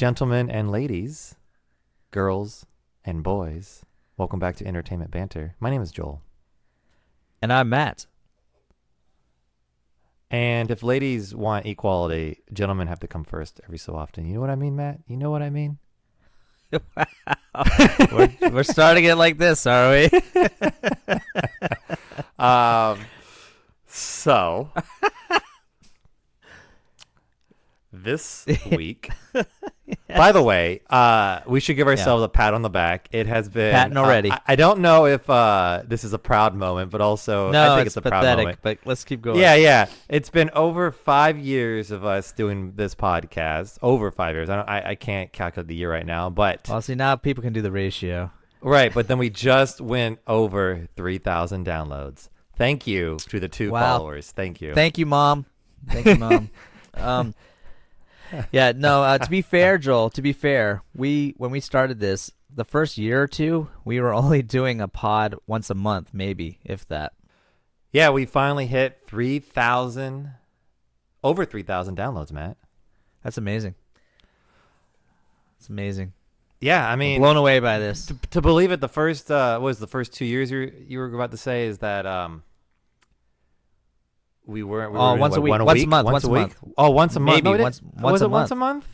gentlemen and ladies, girls and boys, welcome back to Entertainment Banter. My name is Joel. And I'm Matt. And if ladies want equality, gentlemen have to come first every so often. You know what I mean, Matt? You know what I mean? We're starting it like this, are we? So this week, by the way, we should give ourselves a pat on the back. It has been patting already. I don't know if this is a proud moment, but also I think it's a proud moment. But let's keep going. Yeah. It's been over 5 years of us doing this podcast. Over 5 years. I can't calculate the year right now, but well, see, now people can do the ratio. Right, but then we just went over 3,000 downloads. Thank you to the two followers. Thank you. Thank you, Mom. Thank you, Mom. To be fair, Joel, when we started this, the first year or two, we were only doing a pod once a month, maybe, if that. Yeah, we finally hit over 3,000 downloads, Matt. That's amazing. It's amazing. Yeah, I mean, I'm blown away by this. To believe it, the first 2 years you were about to say is that we were once a week, once a month. Oh, once a month. Maybe No, once was a it once a month?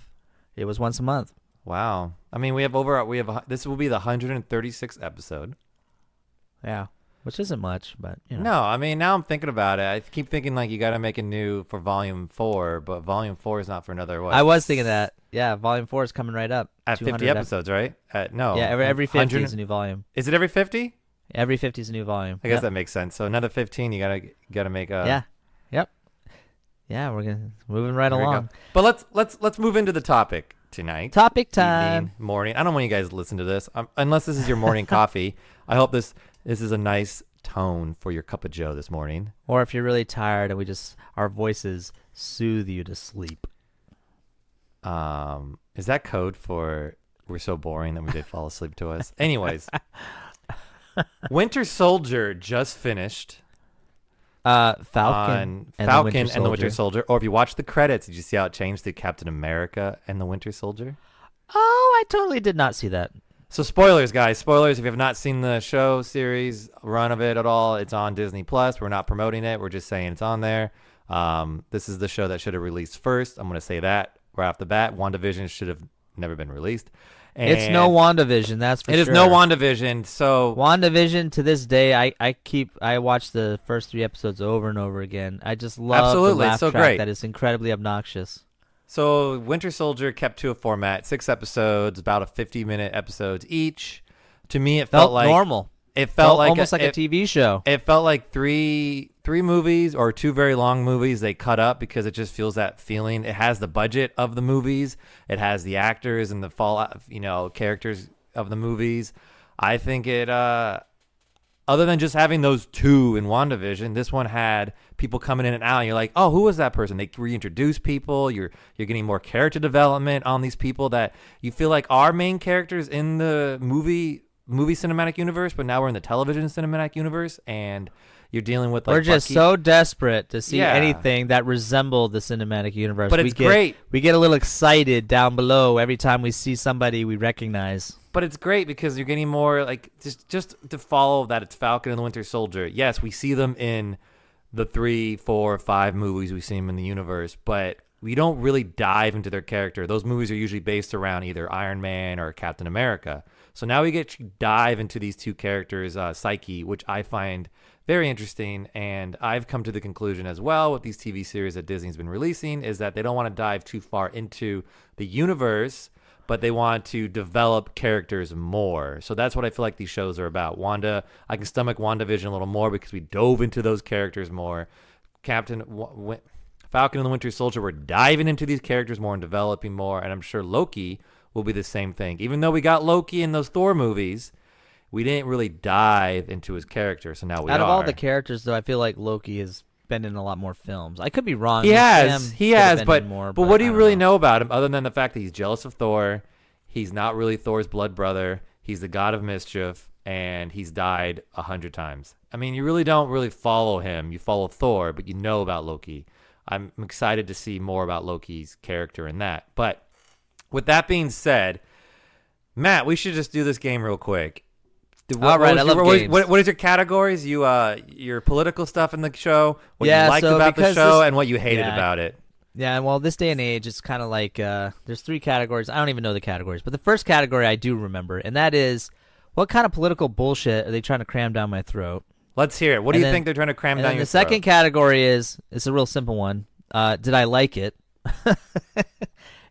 It was once a month. Wow. I mean, this will be the 136th episode. Yeah, which isn't much, but you know. No, I mean, now I'm thinking about it. I keep thinking like you got to make a new for Volume 4, but Volume 4 is not for another what? I was thinking that. Yeah, Volume 4 is coming right up. At 50 episodes, right? No. Yeah, every 50 is a new volume. Is it every 50? Every 50 is a new volume. I guess that makes sense. So another 15, you gotta make a. Yeah. Yep. Yeah, we're moving right along. But let's move into the topic tonight. Topic time. Evening, morning. I don't want you guys to listen to this unless this is your morning coffee. I hope this is a nice tone for your cup of joe this morning. Or if you're really tired and our voices soothe you to sleep. Is that code for we're so boring that we did fall asleep to us? Anyways, Winter Soldier just finished. Falcon and the Winter Soldier. Or if you watch the credits, did you see how it changed to Captain America and the Winter Soldier? Oh, I totally did not see that. So spoilers, guys. Spoilers. If you have not seen the show series run of it at all, it's on Disney Plus. We're not promoting it. We're just saying it's on there. This is the show that should have released first. I'm going to say that right off the bat. WandaVision should have never been released. And it's no WandaVision, that's for sure. It is no WandaVision. So WandaVision, to this day, I watch the first 3 episodes over and over again. I just love the laugh so track great. that is incredibly obnoxious. So Winter Soldier kept to a format, 6 episodes, about a 50-minute episodes each. To me, it felt like normal. It felt like almost like a TV show. It felt like three movies or 2 very long movies they cut up because it just feels that feeling. It has the budget of the movies. It has the actors and the fallout, characters of the movies. I think it, other than just having those 2 in WandaVision, this one had people coming in and out. And you're like, oh, who was that person? They reintroduce people. You're getting more character development on these people that you feel like are main characters in the movie cinematic universe, but now we're in the television cinematic universe, and you're dealing with we're just so desperate to see anything that resembled the cinematic universe. But it's great. We get a little excited down below every time we see somebody we recognize. But it's great because you're getting more like just to follow that it's Falcon and the Winter Soldier. Yes, we see them in the 3, 4, 5 movies we see them in the universe, but we don't really dive into their character. Those movies are usually based around either Iron Man or Captain America. So now we get to dive into these 2 characters' psyche, which I find very interesting. And I've come to the conclusion as well with these TV series that Disney's been releasing is that they don't want to dive too far into the universe, but they want to develop characters more. So that's what I feel like these shows are about. I can stomach WandaVision a little more because we dove into those characters more. Falcon and the Winter Soldier, we're diving into these characters more and developing more. And I'm sure Loki will be the same thing. Even though we got Loki in those Thor movies, we didn't really dive into his character. So now we Out of all the characters, though, I feel like Loki has been in a lot more films. I could be wrong. He has, but what do you really know about him other than the fact that he's jealous of Thor? He's not really Thor's blood brother. He's the god of mischief, and he's died 100 times. I mean, you really don't really follow him. You follow Thor, but you know about Loki. I'm excited to see more about Loki's character in that. But With that being said, Matt, we should just do this game real quick. All right, I love games. What is your categories? Your political stuff in the show, what you liked so about the because show, this- and what you hated yeah, about it. Yeah, well, this day and age, it's kind of like there's 3 categories. I don't even know the categories, but the first category I do remember, and that is what kind of political bullshit are they trying to cram down my throat? Let's hear it. What do you think they're trying to cram down your throat? The second category is it's a real simple one. Did I like it?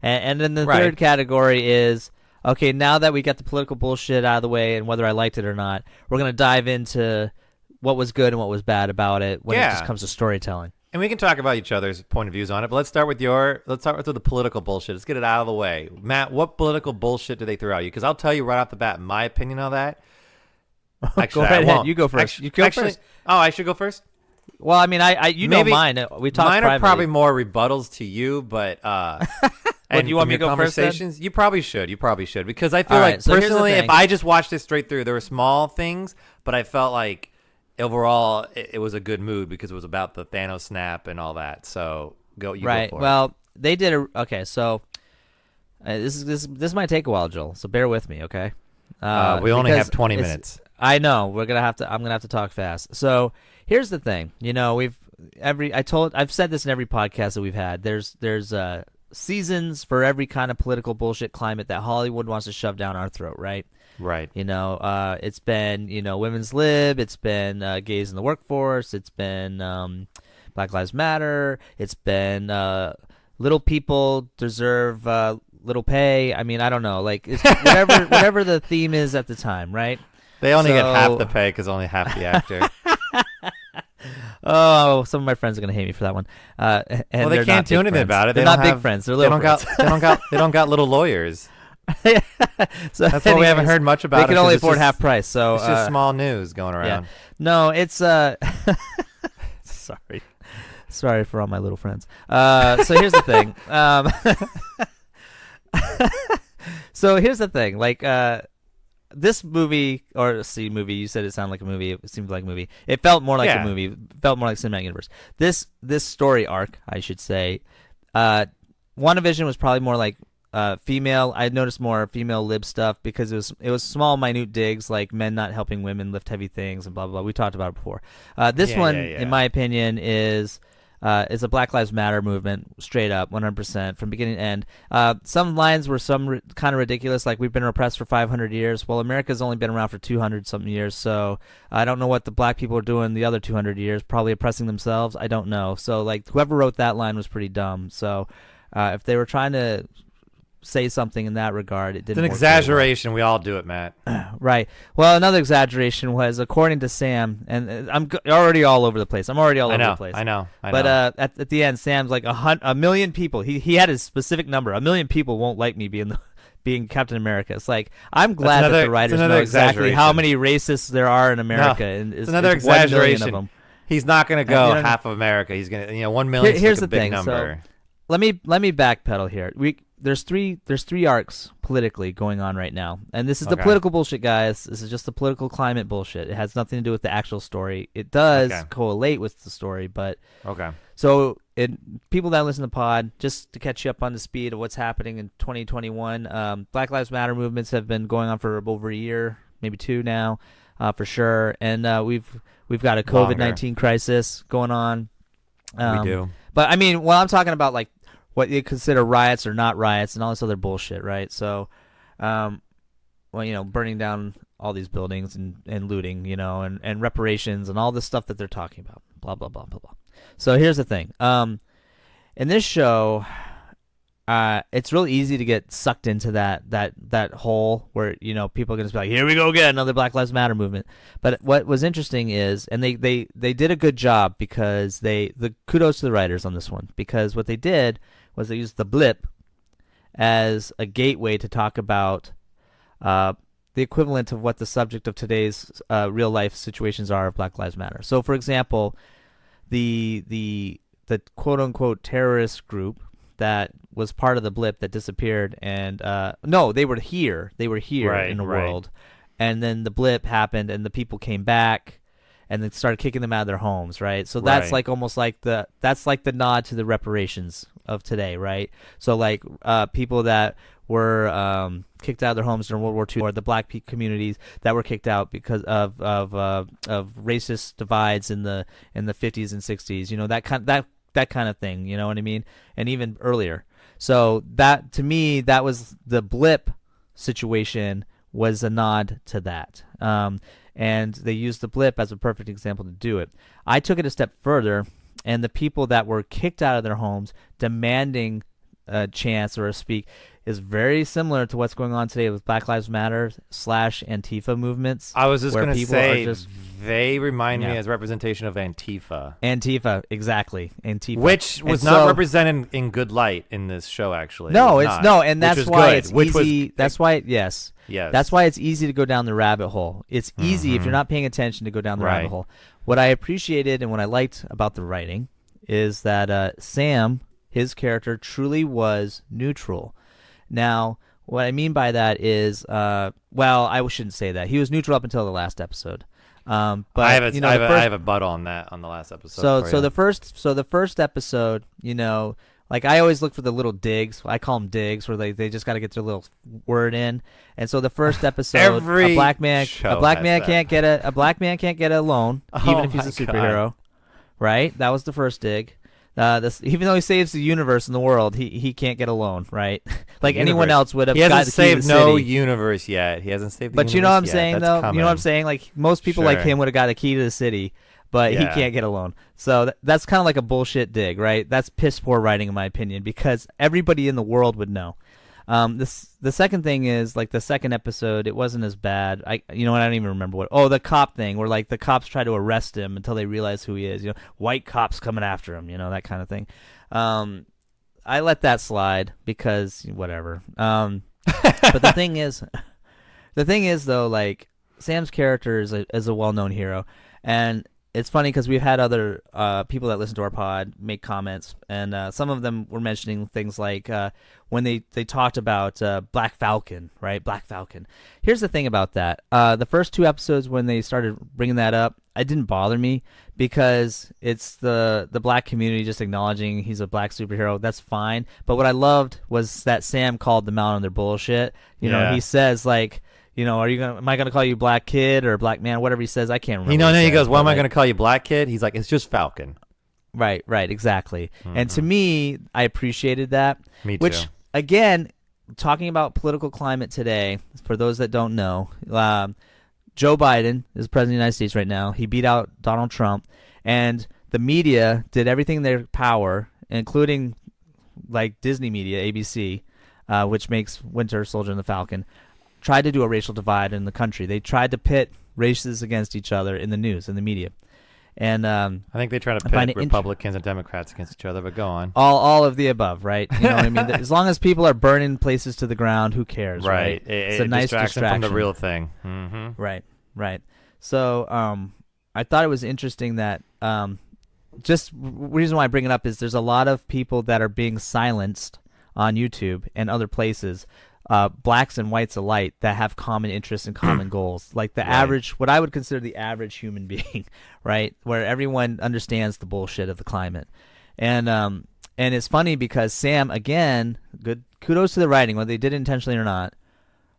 and then the third category is, okay, now that we got the political bullshit out of the way and whether I liked it or not, we're going to dive into what was good and what was bad about it when it just comes to storytelling. And we can talk about each other's point of views on it, but let's start with the political bullshit. Let's get it out of the way. Matt, what political bullshit did they throw at you? Because I'll tell you right off the bat, my opinion on that. Actually, go right ahead. You go first. First. Oh, I should go first? Well, I mean, you Maybe, know mine. We talked mine privately. are probably more rebuttals to you, but and you want me to go first? Then? You probably should. Because I feel like personally, if I just watched it straight through, there were small things, but I felt like overall it was a good mood because it was about the Thanos snap and all that. So go for it. Well, they did okay. So this might take a while, Joel. So bear with me, okay? We only have 20 minutes. I know I'm gonna have to talk fast. So here's the thing. You know, I've said this in every podcast that we've had. There's seasons for every kind of political bullshit climate that Hollywood wants to shove down our throat, right? Right. You know, it's been, women's lib, it's been gays in the workforce, it's been Black Lives Matter, it's been little people deserve little pay. I mean, I don't know, like it's whatever the theme is at the time, right? They only get half the pay because only half the actor. Oh, some of my friends are gonna hate me for that one. And well, they can't do anything about it. They're not big friends. They're little friends. They don't got little lawyers. So that's why we haven't heard much about it. They can only afford half price. So it's just small news going around. Yeah. No, it's sorry for all my little friends. So here's the thing. Like this movie movie. You said it sounded like a movie. It seemed like a movie. It felt more like a movie. It felt more like cinematic universe. This story arc, I should say. WandaVision was probably more like female. I noticed more female lib stuff because it was small, minute digs like men not helping women lift heavy things and blah blah blah. We talked about it before. This one, in my opinion, is a Black Lives Matter movement, straight up, 100% from beginning to end. Some lines were kind of ridiculous, like we've been repressed for 500 years. Well, America's only been around for 200 something years, so I don't know what the black people are doing the other 200 years. Probably oppressing themselves. I don't know. So like whoever wrote that line was pretty dumb. So if they were trying to say something in that regard, it didn't. It's an exaggeration. We all do it, Matt. Right. Well, another exaggeration was, according to Sam, and I'm already all over the place. I'm already all over the place. I know. But at the end, Sam's like a million people. He had a specific number. 1 million people won't like me being Captain America. It's like, I'm glad that the writers know exactly how many racists there are in America. And it's another exaggeration. Of them. He's not going to go half of America. He's going to 1 million. Here's like the thing. Number. So let me backpedal here. There's three arcs politically going on right now, and this is the political bullshit, guys. This is just the political climate bullshit. It has nothing to do with the actual story. It does correlate with the story, but So people that listen to the pod, just to catch you up on the speed of what's happening in 2021, Black Lives Matter movements have been going on for over a year, maybe 2 now, for sure, and we've got a COVID-19 crisis going on. We do, but I mean, when I'm talking about like what you consider riots or not riots and all this other bullshit, right? So, burning down all these buildings and looting, and reparations and all this stuff that they're talking about, blah, blah, blah, blah, blah. So here's the thing. In this show, it's really easy to get sucked into that hole where, people are going to be like, here we go again, another Black Lives Matter movement. But what was interesting is, and they did a good job because the kudos to the writers on this one, because what they did was they used the blip as a gateway to talk about the equivalent of what the subject of today's real life situations are of Black Lives Matter. So, for example, the quote unquote terrorist group that was part of the blip that disappeared, and no, they were here in the world, and then the blip happened, and the people came back, and then started kicking them out of their homes, right? So that's like almost like that's like the nod to the reparations of today, right? So like people that were kicked out of their homes during World War II, or the black communities that were kicked out because of racist divides in the 50s and 60s. You know, that kind of thing. You know what I mean? And even earlier. So that, to me, that was the blip situation, was a nod to that. And they used the blip as a perfect example to do it. I took it a step further, and the people that were kicked out of their homes demanding a chance or a speak is very similar to what's going on today with Black Lives Matter / Antifa movements. I was just going to say, they remind me as representation of Antifa. Antifa, exactly. Antifa. Which was not represented in good light in this show, actually. No, and that's why it's easy. That's why, yes. That's why it's easy to go down the rabbit hole. It's easy if you're not paying attention to go down the rabbit hole. What I appreciated and what I liked about the writing is that Sam, his character, truly was neutral. Now, what I mean by that is, well, I shouldn't say that. He was neutral up until the last episode. But I have a butt on that on the last episode. So the first episode, you know, like I always look for the little digs. I call them digs, where they just got to get their little word in. And so the first episode, a black man can't get a loan, even if he's a superhero, right? That was the first dig. Even though he saves the universe and the world, he can't get a loan, right? Like anyone else would have. He hasn't saved no universe yet. He hasn't saved. But you know what I'm saying, though. You know what I'm saying. Like most people like him would have got a key to the city, but he can't get a loan. So that's kind of like a bullshit dig, right? That's piss poor writing, in my opinion, because everybody in the world would know. The second thing is, like, the second episode, it wasn't as bad. You know what? I don't even remember what. Oh, the cop thing, where like the cops try to arrest him until they realize who he is. You know, white cops coming after him. You know, that kind of thing. I let that slide because whatever. But the thing is though, like, Sam's character is a well-known hero, and it's funny because we've had other people that listen to our pod make comments, and some of them were mentioning things like when they talked about Black Falcon, right? Black Falcon. Here's the thing about that. The first 2 episodes, when they started bringing that up, it didn't bother me because it's the black community just acknowledging he's a black superhero. That's fine. But what I loved was that Sam called them out on their bullshit. You know, he says, like, you know, am I gonna call you black kid or black man? Whatever he says, I can't remember. He goes, "Why am I gonna call you black kid?" He's like, "It's just Falcon." Right, exactly. Mm-hmm. And to me, I appreciated that. Me too. Which, again, talking about political climate today, for those that don't know, Joe Biden is president of the United States right now. He beat out Donald Trump, and the media did everything in their power, including like Disney media, ABC, which makes Winter Soldier and the Falcon, tried to do a racial divide in the country. They tried to pit races against each other in the news, in the media. And I think they try to pit Republicans and Democrats against each other, but go on. All of the above, right? You know what I mean? As long as people are burning places to the ground, who cares, right? It's a nice distraction from the real thing. Mm-hmm. Right. So I thought it was interesting that just reason why I bring it up is there's a lot of people that are being silenced on YouTube and other places, blacks and whites alike, that have common interests and common goals, like the average, what I would consider the average human being, right, where everyone understands the bullshit of the climate. And it's funny because Sam, again, good kudos to the writing, whether they did it intentionally or not,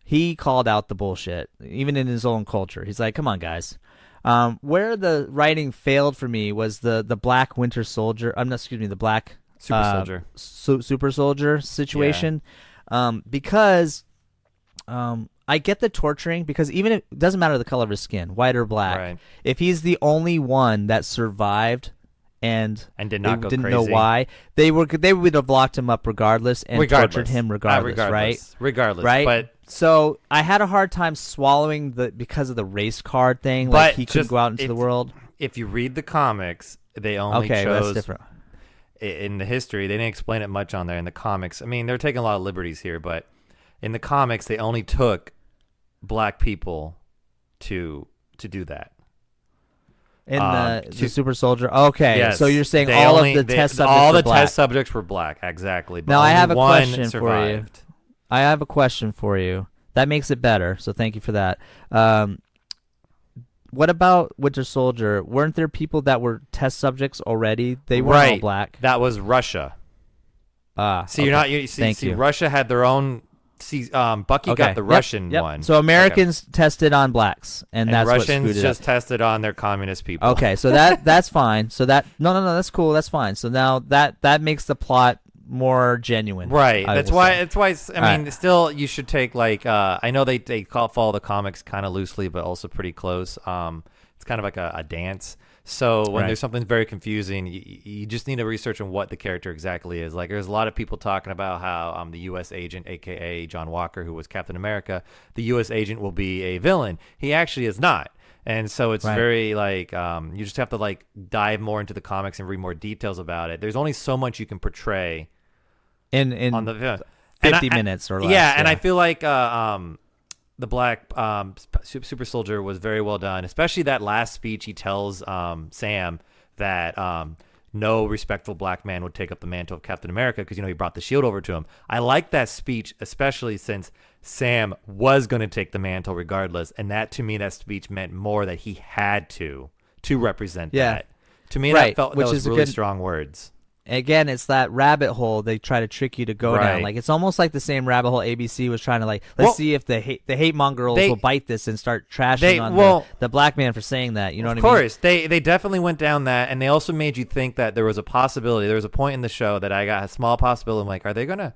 he called out the bullshit, even in his own culture. He's like, come on, guys. Where the writing failed for me was the black Winter Soldier, the black super soldier situation. Because I get the torturing, because even if it doesn't matter the color of his skin, white or black, if he's the only one that survived and did not go didn't crazy, know why, they would have locked him up regardless and tortured him regardless, right? Regardless, right? But so I had a hard time swallowing because of the race card thing, like he couldn't go out into the world. If you read the comics, they only chose. That's different. In the history, they didn't explain it much on there. In the comics, I mean, they're taking a lot of liberties here, but in the comics, they only took black people to do that. In the super soldier, okay. Yes, so you're saying all of the test subjects were black, exactly. But now I have a question survived. for you. I have a question for you. That makes it better. So thank you for that. What about Winter Soldier? Weren't there people that were test subjects already? They weren't all black. That was Russia. See, okay. See, Russia had their own Bucky got the Russian one. So Americans tested on blacks, and that's what screwed it Russians just tested on their communist people. Okay, so that's fine. So that no, that's cool. That's fine. So now that makes the plot more genuine. Right. That's why. I mean, still, you should take I know they follow the comics kind of loosely, but also pretty close. It's kind of like a dance. So when there's something very confusing, you just need to research on what the character exactly is. Like, there's a lot of people talking about how the U.S. agent, a.k.a. John Walker, who was Captain America, the U.S. agent will be a villain. He actually is not. And so it's very, you just have to, dive more into the comics and read more details about it. There's only so much you can portray on the 50 minutes or less. Yeah, and I feel like the Black Super Soldier was very well done, especially that last speech he tells Sam that no respectful black man would take up the mantle of Captain America because, he brought the shield over to him. I like that speech, especially since Sam was going to take the mantle regardless, and that, to me, that speech meant more that he had to represent that. To me, that was really strong words. Again, it's that rabbit hole they try to trick you to go down. Like, it's almost like the same rabbit hole ABC was trying to let's see if the hate mongers will bite this and start trashing on the black man for saying that. You know what I mean? Of course, they definitely went down that, and they also made you think that there was a possibility. There was a point in the show that I got a small possibility. I'm like, are they gonna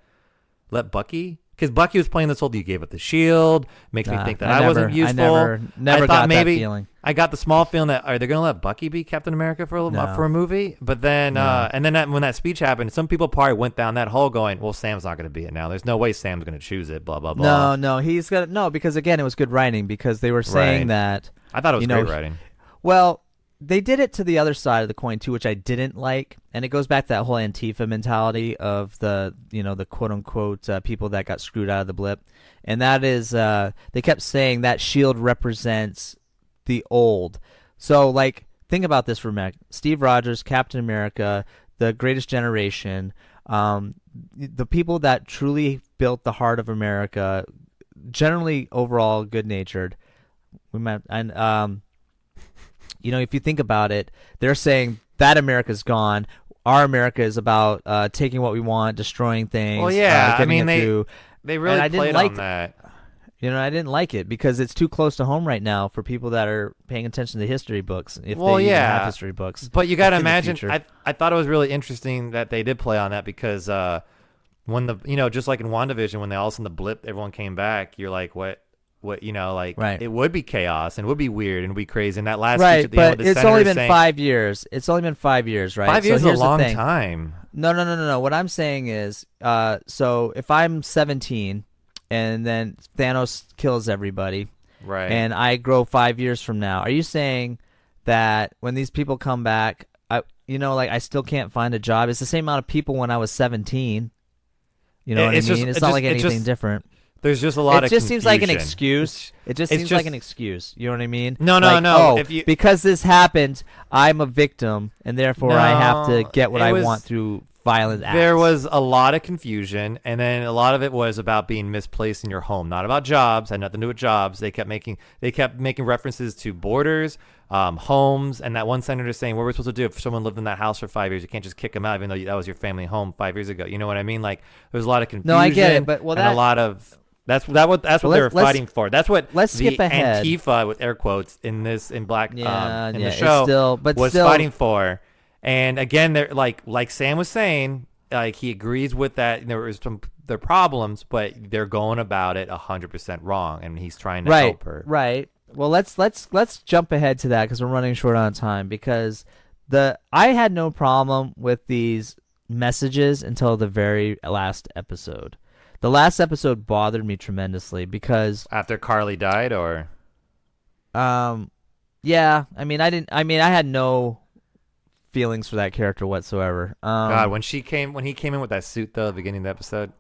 let Bucky? Because Bucky was playing this whole, you gave up the shield, makes me think that I wasn't useful. I never got that feeling. I got the small feeling that, are they going to let Bucky be Captain America for a movie? But then, when that speech happened, some people probably went down that hole going, well, Sam's not going to be it now. There's no way Sam's going to choose it, blah, blah, blah. No, because again, it was good writing because they were saying that. I thought it was great writing. Well, they did it to the other side of the coin too, which I didn't like, and it goes back to that whole Antifa mentality of the quote unquote people that got screwed out of the blip, and that is they kept saying that shield represents the old. So think about this for a minute: Steve Rogers, Captain America, the Greatest Generation, the people that truly built the heart of America, generally overall good natured. If you think about it, they're saying that America's gone. Our America is about taking what we want, destroying things. Well, yeah, they really played on that. I didn't like it because it's too close to home right now for people that are paying attention to history books. If they even have history books. But you got to imagine, I thought it was really interesting that they did play on that because when just like in WandaVision, when they all of a sudden the blip, everyone came back, you're like, what? It would be chaos and it would be weird and it would be crazy. And that last speech at the end, but it's only been 5 years. It's only been 5 years, right? 5 years is a long time. No. What I'm saying is, so if I'm 17 and then Thanos kills everybody, right? And I grow 5 years from now, are you saying that when these people come back, I still can't find a job? It's the same amount of people when I was 17. You know what I mean? It's not like anything different. There's just a lot of confusion. It just seems like an excuse. It just seems like an excuse. You know what I mean? No. Because this happened, I'm a victim, and therefore I have to get what I want through violent acts. There was a lot of confusion, and then a lot of it was about being misplaced in your home, not about jobs. Had nothing to do with jobs. They kept making references to borders, homes, and that one senator saying, "What we're supposed to do if someone lived in that house for 5 years? You can't just kick them out, even though that was your family home 5 years ago." You know what I mean? There was a lot of confusion. No, I get it, but a lot of. That's what they were fighting for. That's what the Antifa with air quotes in Black in the show was fighting for. And again, they're like Sam was saying, he agrees with that. There was their problems, but they're going about it 100% wrong, and he's trying to help her. Right. Well, let's jump ahead to that because we're running short on time. Because I had no problem with these messages until the very last episode. The last episode bothered me tremendously because after Carly died, or yeah, I had no feelings for that character whatsoever. God, when he came in with that suit though, at the beginning of the episode,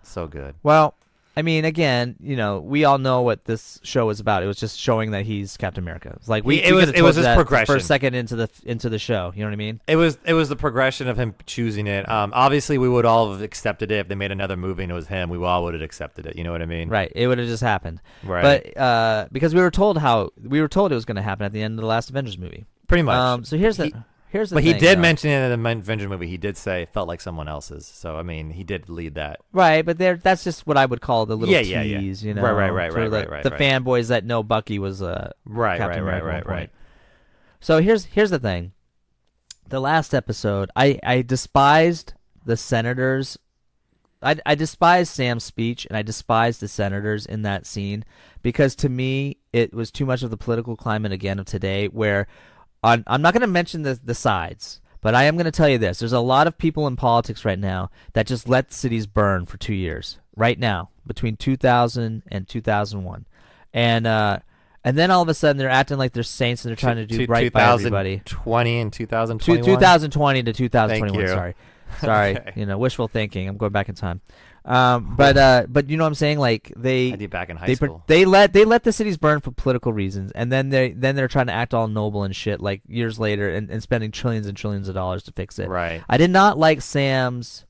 so good. Well, again, we all know what this show is about. It was just showing that he's Captain America. It's like it was his progression. First second into the show, you know what I mean? It was the progression of him choosing it. Obviously, we would all have accepted it if they made another movie and it was him. We all would have accepted it. You know what I mean? Right. It would have just happened. Right. But because we were told it was going to happen at the end of the last Avengers movie. Pretty much. So here's the. Here's the But thing, he did though. mention in the Avengers movie, he did say it felt like someone else's. So, I mean, he did lead that. Right, but that's just what I would call the little Yeah. tease, you know. Right. The fanboys that know Bucky was Captain America at one point. Right. So here's the thing. The last episode, I despised the senators. I despised Sam's speech, and I despised the senators in that scene because to me it was too much of the political climate again of today where I'm not going to mention the sides, but I am going to tell you this. There's a lot of people in politics right now that just let cities burn for 2 years right now between 2000 and 2001. And then all of a sudden they're acting like they're saints and they're trying to do right by everybody. 2020 and 2021? 2020 to 2021, Thank you. Sorry. Okay. Wishful thinking. I'm going back in time. But you know what I'm saying? Like I did back in high school. They let the cities burn for political reasons, and then they're trying to act all noble and shit like years later and spending trillions and trillions of dollars to fix it. Right. I did not like Sam's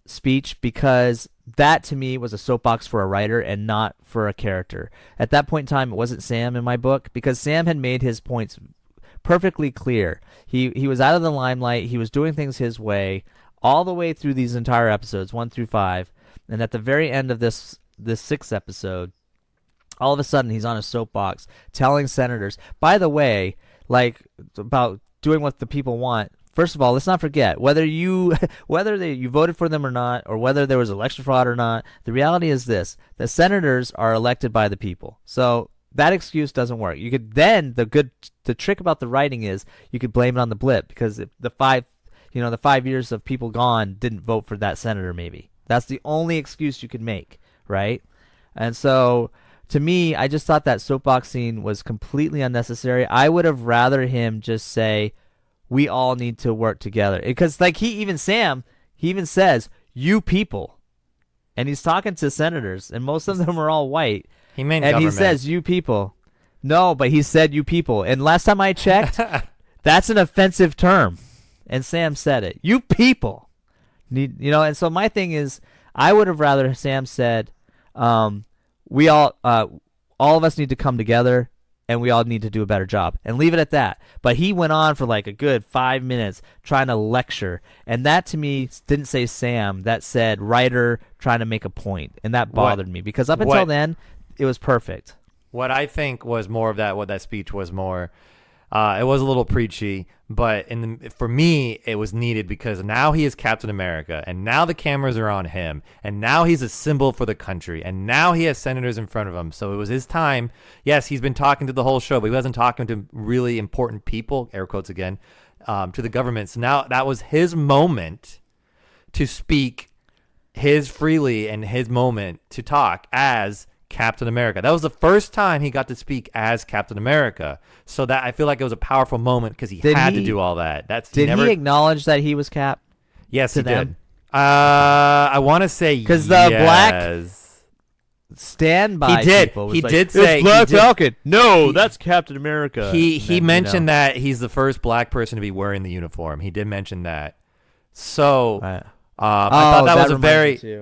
speech because that to me was a soapbox for a writer and not for a character. At that point in time, it wasn't Sam in my book because Sam had made his points perfectly clear. He was out of the limelight. He was doing things his way all the way through these entire episodes, 1 through 5. And at the very end of this 6th episode, all of a sudden he's on a soapbox telling senators, by the way, like about doing what the people want. First of all, let's not forget whether you voted for them or not, or whether there was election fraud or not. The reality is this: the senators are elected by the people. So that excuse doesn't work. You could then the trick about the writing is you could blame it on the blip because if the 5 years of people gone didn't vote for that senator. Maybe that's the only excuse you could make, right? And so to me, I just thought that soapbox scene was completely unnecessary. I would have rather him just say, we all need to work together. Because like Sam says, you people. And he's talking to senators, and most of them are all white. He meant and government. he says, you people. No, but he said you people. And last time I checked, that's an offensive term. And Sam said it. You people. And so my thing is, I would have rather Sam said, we all of us need to come together and we all need to do a better job and leave it at that. But he went on for like a good 5 minutes trying to lecture. And that to me didn't say Sam. That said writer trying to make a point. And that bothered me because up until then, it was perfect. What I think was more of that, what that speech was more, it was a little preachy, but for me, it was needed because now he is Captain America, and now the cameras are on him, and now he's a symbol for the country, and now he has senators in front of him. So it was his time. Yes, he's been talking to the whole show, but he wasn't talking to really important people, air quotes again, to the government. So now that was his moment to speak his freely and his moment to talk as Captain America. That was the first time he got to speak as Captain America. So that I feel like it was a powerful moment because he had to do all that. Did he acknowledge that he was Cap? Yes, he did. I want to say because the black standby. He did. People was he like, did say it's Black Falcon. No, that's Captain America. He mentioned that he's the first black person to be wearing the uniform. He did mention that. So. I thought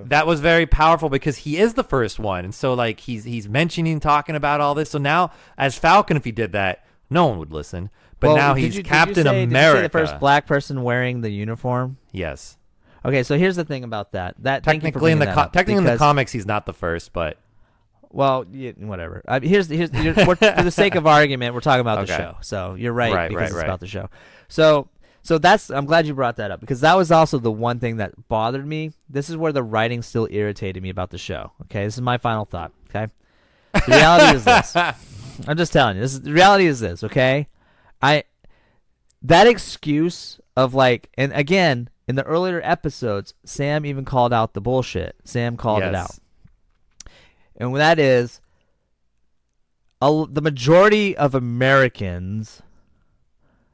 that was very powerful because he is the first one, and so like he's mentioning, talking about all this. So now, as Falcon, if he did that, no one would listen. But now he's Captain America. Did you say the first black person wearing the uniform? Yes. Okay, so here's the thing about that. Technically in the comics, he's not the first, but whatever. Here's for the sake of argument, we're talking about the show. So you're right because it's about the show. So I'm glad you brought that up because that was also the one thing that bothered me. This is where the writing still irritated me about the show. Okay, this is my final thought. Okay, the reality is this. I'm just telling you. The reality is this. Okay, that excuse of like, and again in the earlier episodes, Sam even called out the bullshit. Sam called it out, and that is the majority of Americans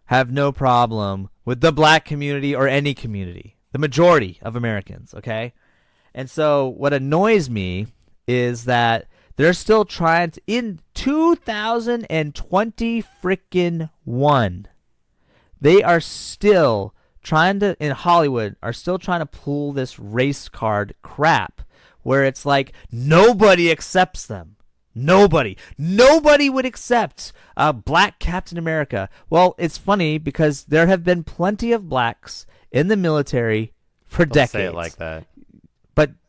have no problem with the black community or any community. The majority of Americans, okay? And so what annoys me is that they're still trying to, in 2020 freaking 1, they are still trying to, in Hollywood, are still trying to pull this race card crap where it's like nobody accepts them. Nobody would accept a black Captain America. Well, it's funny because there have been plenty of blacks in the military for Don't decades. say it like that.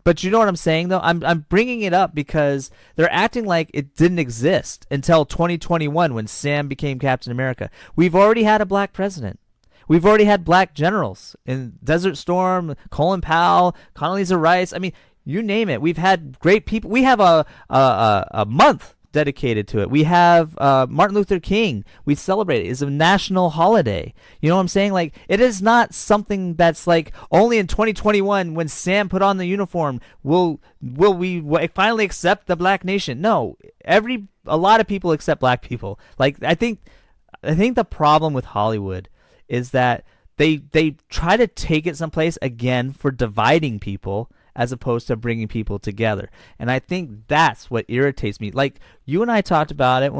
But you know what I'm saying though? I'm bringing it up because they're acting like it didn't exist until 2021 when Sam became Captain America. We've already had a black president. We've already had black generals in Desert Storm, Colin Powell, Condoleezza Rice. I mean, you name it. We've had great people. We have a month dedicated to it. We have Martin Luther King. We celebrate it. It's a national holiday. You know what I'm saying? Like, it is not something that's like only in 2021 when Sam put on the uniform will we finally accept the black nation. No, a lot of people accept black people. Like, I think the problem with Hollywood is that they try to take it someplace again for dividing people as opposed to bringing people together. And I think that's what irritates me. Like, you and I talked about it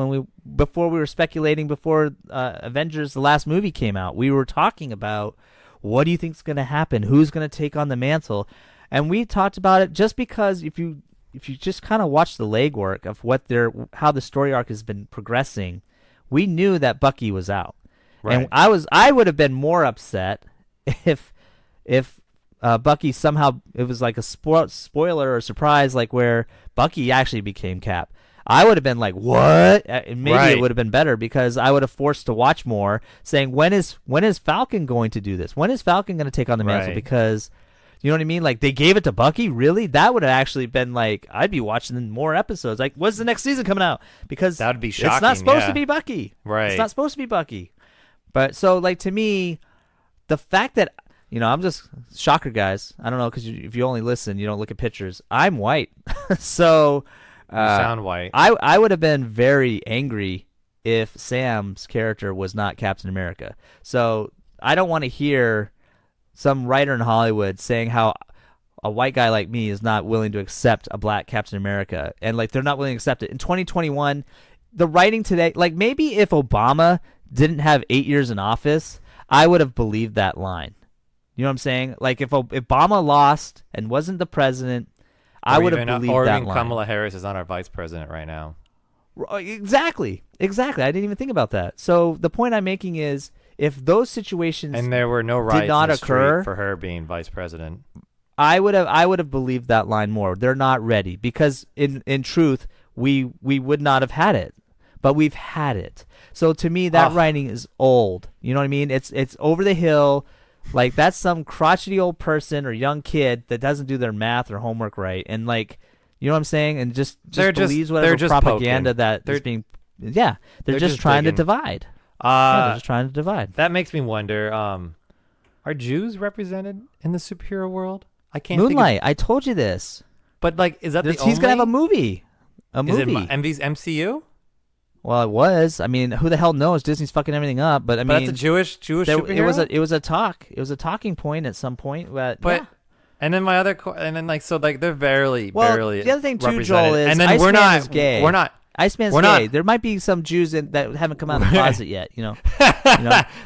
before we were speculating before Avengers, the last movie, came out. We were talking about what do you think is going to happen? Who's going to take on the mantle? And we talked about it just because if you just kind of watch the legwork of how the story arc has been progressing, we knew that Bucky was out. Right. And I would have been more upset if Bucky somehow, it was like a spoiler or surprise, like where Bucky actually became Cap. I would have been like, what? Maybe It would have been better because I would have forced to watch more, saying when is Falcon going to do this? When is Falcon going to take on the mantle? Because you know what I mean? Like, they gave it to Bucky? Really? That would have actually been like, I'd be watching more episodes. Like, when's the next season coming out? Because that would be shocking. It's not supposed to be Bucky. Right. It's not supposed to be Bucky. But so, like, to me, the fact that, you know, I'm just shocker, guys. I don't know, because if you only listen, you don't look at pictures. I'm white, so you sound white. I would have been very angry if Sam's character was not Captain America. So I don't want to hear some writer in Hollywood saying how a white guy like me is not willing to accept a black Captain America, and like they're not willing to accept it in 2021. The writing today, like maybe if Obama didn't have 8 years in office, I would have believed that line. You know what I'm saying? Like, if Obama lost and wasn't the president, I would have believed that line. Or even Kamala Harris is not our vice president right now. Exactly. I didn't even think about that. So the point I'm making is, if those situations and there were no riots did not in the street occur for her being vice president, I would have believed that line more. They're not ready because in truth, we would not have had it, but we've had it. So to me, that writing is old. You know what I mean? It's over the hill. Like, that's some crotchety old person or young kid that doesn't do their math or homework right, and like, you know what I'm saying, and just believes whatever propaganda that is being. Yeah, they're just trying to divide. They're just trying to divide. That makes me wonder: are Jews represented in the superhero world? I can't. Moonlight. I told you this. But like, is that the only? He's gonna have a movie. Is it MCU? Well, it was. I mean, who the hell knows? Disney's fucking everything up. But I mean, that's a Jewish superhero? It was a talk. It was a talking point at some point. But yeah. And then my other, and then like, so like they're barely. The other thing too, Joel, is and then Iceman is gay. We're not. Iceman's gay. There might be some Jews that haven't come out of the closet yet. You know.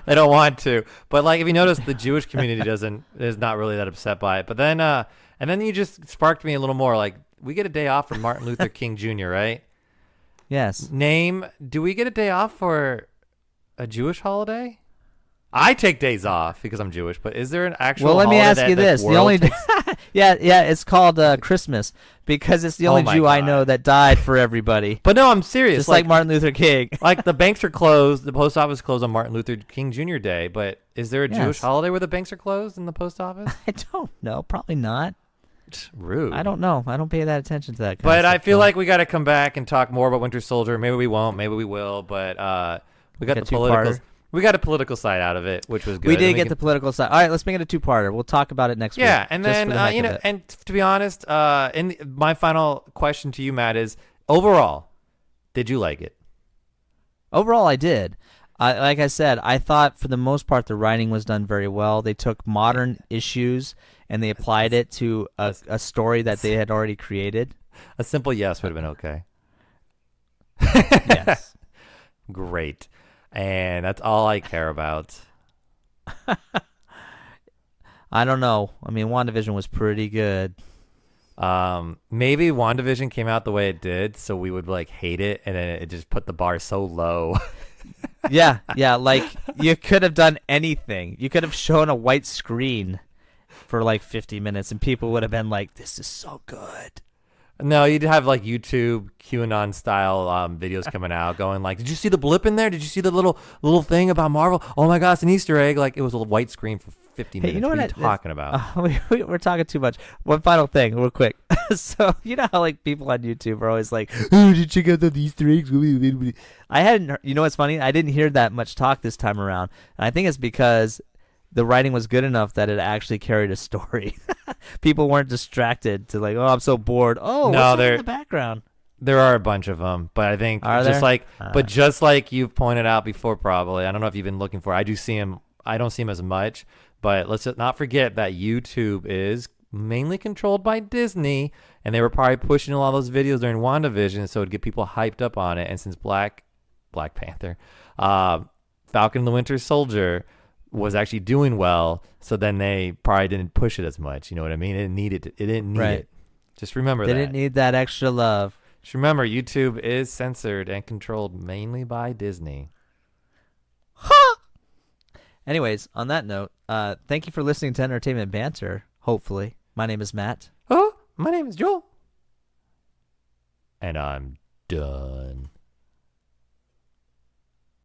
They don't want to. But like, if you notice, the Jewish community is not really that upset by it. But then, and then you just sparked me a little more. Like, we get a day off from Martin Luther King Jr., right? Yes. Do we get a day off for a Jewish holiday? I take days off because I'm Jewish, but is there an actual Well, let me holiday ask you this. The only yeah, it's called Christmas because it's the only Jew I know that died for everybody. But no, I'm serious. Just like Martin Luther King. Like, the banks are closed, the post office closed on Martin Luther King Jr. Day, but is there a Jewish holiday where the banks are closed in the post office? I don't know. Probably not. Rude. I don't know. I don't pay that attention to that kind but of stuff. I feel like we got to come back and talk more about Winter Soldier. Maybe we won't. Maybe we will. But we got the political. We got a political side out of it, which was good. We did get the political side. All right, let's make it a two-parter. We'll talk about it next week. Yeah, and then and to be honest, my final question to you, Matt, is overall, did you like it? Overall, I did. Like I said, I thought for the most part the writing was done very well. They took modern issues and they applied it to a story that they had already created. A simple yes would have been okay. Yes. Great. And that's all I care about. I don't know. I mean, WandaVision was pretty good. Maybe WandaVision came out the way it did, so we would like hate it, and then it just put the bar so low. Yeah, like you could have done anything. You could have shown a white screen for like 50 minutes, and people would have been like, "This is so good." No, you'd have like YouTube QAnon style videos coming out, going like, "Did you see the blip in there? Did you see the little thing about Marvel? Oh my gosh, an Easter egg!" Like it was a white screen for 50 minutes. You know what are what you talking about? We're talking too much. One final thing, real quick. So you know how like people on YouTube are always like, "Oh, did you check out the Easter eggs?" I hadn't. You know what's funny? I didn't hear that much talk this time around, and I think it's because the writing was good enough that it actually carried a story. People weren't distracted to like, "Oh, I'm so bored." Oh, No, what's in the background? There are a bunch of them, but I think just like you've pointed out before, probably. I don't know if you've been looking for. I do see him. I don't see him as much, but let's not forget that YouTube is mainly controlled by Disney, and they were probably pushing a lot of those videos during WandaVision, so it'd get people hyped up on it. And since Black Panther, Falcon and the Winter Soldier was actually doing well, so then they probably didn't push it as much. You know what I mean? It didn't need it. Just remember they that. Didn't need that extra love. Just remember, YouTube is censored and controlled mainly by Disney. Anyways, on that note, thank you for listening to Entertainment Banter, hopefully. My name is Matt. Oh, my name is Joel. And I'm done.